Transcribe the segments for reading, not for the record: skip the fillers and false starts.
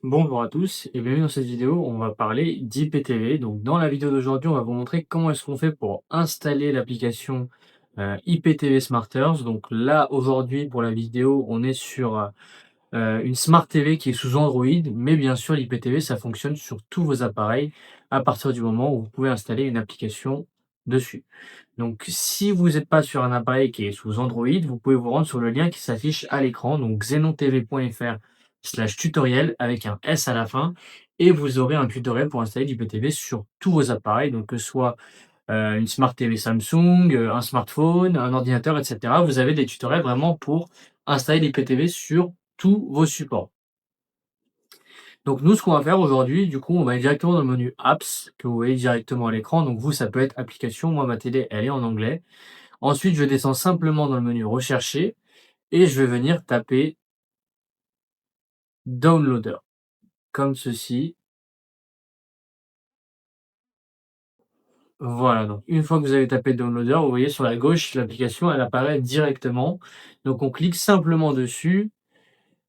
Bonjour à tous et bienvenue dans cette vidéo. On va parler d'IPTV. Donc, dans la vidéo d'aujourd'hui, on va vous montrer comment est-ce qu'on fait pour installer l'application IPTV Smarters. Donc là, aujourd'hui, pour la vidéo, on est sur une Smart TV qui est sous Android, mais bien sûr, l'IPTV, ça fonctionne sur tous vos appareils à partir du moment où vous pouvez installer une application dessus. Donc, si vous n'êtes pas sur un appareil qui est sous Android, vous pouvez vous rendre sur le lien qui s'affiche à l'écran, donc xenontv.fr/tutoriel avec un S à la fin, et vous aurez un tutoriel pour installer l'IPTV sur tous vos appareils, donc que ce soit une Smart TV Samsung, un smartphone, un ordinateur, etc. Vous avez des tutoriels vraiment pour installer l'IPTV sur tous vos supports. Donc nous, ce qu'on va faire aujourd'hui, du coup, on va aller directement dans le menu Apps, que vous voyez directement à l'écran. Donc vous, ça peut être Application. Moi, ma télé, elle est en anglais. Ensuite, je descends simplement dans le menu Rechercher et je vais venir taper Downloader, comme ceci. Voilà, donc une fois que vous avez tapé Downloader, vous voyez sur la gauche, l'application, elle apparaît directement. Donc on clique simplement dessus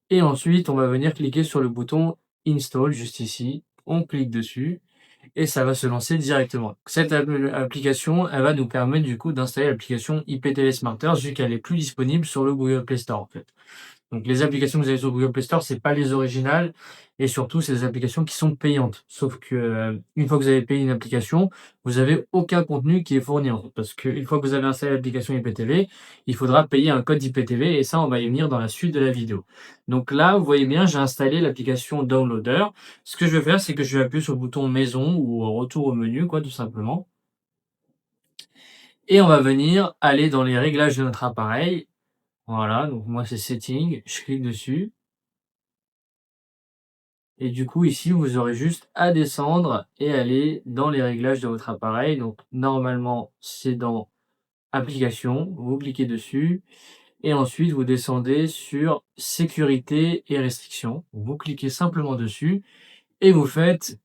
et ensuite, on va venir cliquer sur le bouton Install, juste ici. On clique dessus et ça va se lancer directement. Cette application, elle va nous permettre du coup d'installer l'application IPTV Smarters vu qu'elle est plus disponible sur le Google Play Store en fait. Donc les applications que vous avez sur Google Play Store, c'est pas les originales et surtout c'est des applications qui sont payantes. Sauf que une fois que vous avez payé une application, vous avez aucun contenu qui est fourni en fait. Parce qu'une fois que vous avez installé l'application IPTV, il faudra payer un code IPTV et ça on va y venir dans la suite de la vidéo. Donc là, vous voyez bien, j'ai installé l'application Downloader. Ce que je vais faire, c'est que je vais appuyer sur le bouton maison ou retour au menu, quoi, tout simplement. Et on va venir aller dans les réglages de notre appareil. Voilà, donc moi c'est Setting, je clique dessus. Et du coup, ici, vous aurez juste à descendre et aller dans les réglages de votre appareil. Donc, normalement, c'est dans Applications. Vous cliquez dessus et ensuite, vous descendez sur Sécurité et restrictions. Vous cliquez simplement dessus et vous faites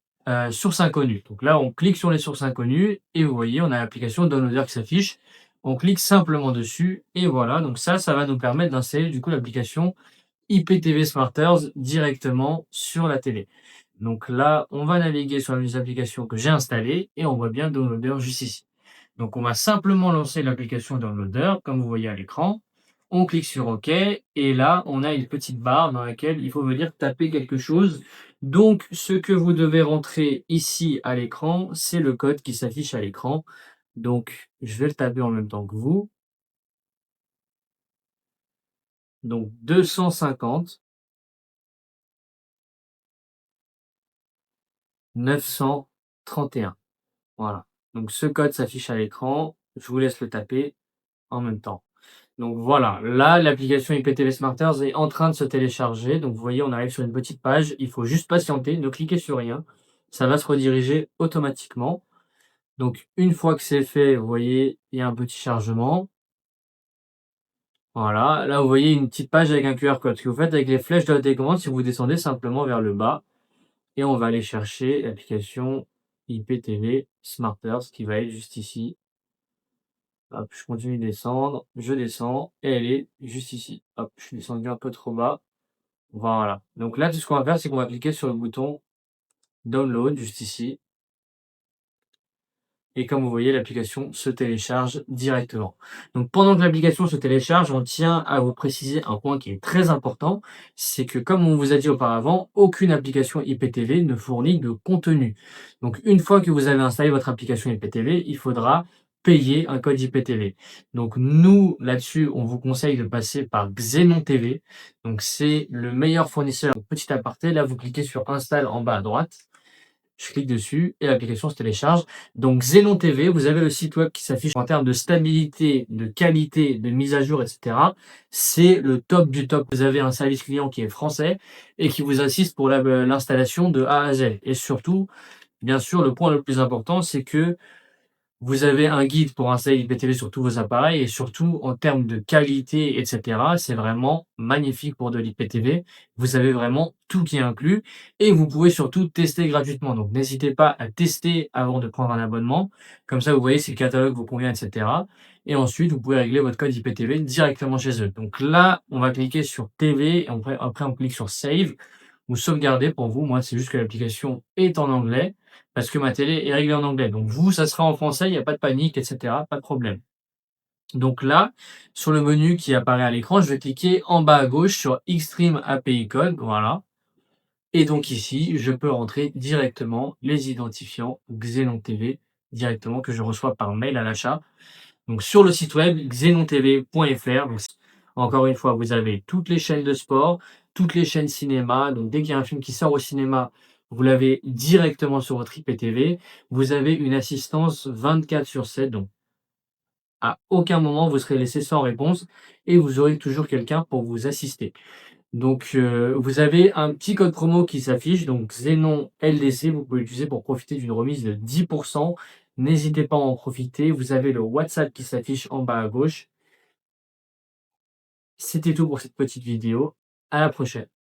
Sources inconnues. Donc là, on clique sur les sources inconnues et vous voyez, on a l'application Downloader qui s'affiche. On clique simplement dessus et voilà. Donc ça va nous permettre d'installer du coup l'application IPTV Smarters directement sur la télé. Donc là, on va naviguer sur les applications que j'ai installées et on voit bien Downloader juste ici. Donc on va simplement lancer l'application Downloader, comme vous voyez à l'écran. On clique sur OK et là, on a une petite barre dans laquelle il faut venir taper quelque chose. Donc ce que vous devez rentrer ici à l'écran, c'est le code qui s'affiche à l'écran. Donc je vais le taper en même temps que vous. Donc 250 931. Voilà. Donc ce code s'affiche à l'écran. Je vous laisse le taper en même temps. Donc voilà, là, l'application IPTV Smarters est en train de se télécharger. Donc vous voyez, on arrive sur une petite page. Il faut juste patienter, ne cliquez sur rien. Ça va se rediriger automatiquement. Donc une fois que c'est fait, vous voyez, il y a un petit chargement. Voilà, là vous voyez une petite page avec un QR code. Ce que vous faites avec les flèches de la télécommande, si vous descendez simplement vers le bas, et on va aller chercher l'application IPTV Smarters qui va être juste ici. Hop, je continue de descendre, je descends et elle est juste ici. Hop, je suis descendu un peu trop bas. Voilà. Donc là, tout ce qu'on va faire, c'est qu'on va cliquer sur le bouton Download juste ici. Et comme vous voyez, l'application se télécharge directement. Donc pendant que l'application se télécharge, on tient à vous préciser un point qui est très important, c'est que comme on vous a dit auparavant, aucune application IPTV ne fournit de contenu. Donc une fois que vous avez installé votre application IPTV, il faudra payer un code IPTV. Donc nous, là-dessus, on vous conseille de passer par Xenon TV. Donc c'est le meilleur fournisseur. Donc, petit aparté, là vous cliquez sur Install en bas à droite. Je clique dessus et l'application se télécharge. Donc Xenon TV, vous avez le site web qui s'affiche en termes de stabilité, de qualité, de mise à jour, etc. C'est le top du top. Vous avez un service client qui est français et qui vous assiste pour l'installation de A à Z. Et surtout, bien sûr, le point le plus important, c'est que vous avez un guide pour installer l'IPTV sur tous vos appareils et surtout en termes de qualité, etc. C'est vraiment magnifique pour de l'IPTV. Vous avez vraiment tout qui est inclus et vous pouvez surtout tester gratuitement. Donc n'hésitez pas à tester avant de prendre un abonnement. Comme ça, vous voyez si le catalogue vous convient, etc. Et ensuite, vous pouvez régler votre code IPTV directement chez eux. Donc là, on va cliquer sur TV et après on clique sur Save. ou sauvegarder pour vous. Moi, c'est juste que l'application est en anglais parce que ma télé est réglée en anglais. Donc vous, ça sera en français, il n'y a pas de panique, et cetera, pas de problème. Donc là, sur le menu qui apparaît à l'écran, je vais cliquer en bas à gauche sur Extreme API Code, voilà. Et donc ici, je peux rentrer directement les identifiants Xenon TV directement que je reçois par mail à l'achat. Donc sur le site web xenontv.fr, donc encore une fois, vous avez toutes les chaînes de sport, toutes les chaînes cinéma. Donc dès qu'il y a un film qui sort au cinéma, vous l'avez directement sur votre IPTV. Vous avez une assistance 24/7, donc à aucun moment vous serez laissé sans réponse et vous aurez toujours quelqu'un pour vous assister. Donc, vous avez un petit code promo qui s'affiche, donc Xenon LDC, vous pouvez l'utiliser pour profiter d'une remise de 10. N'hésitez pas à en profiter. Vous avez le WhatsApp qui s'affiche en bas à gauche. C'était tout pour cette petite vidéo. À la prochaine.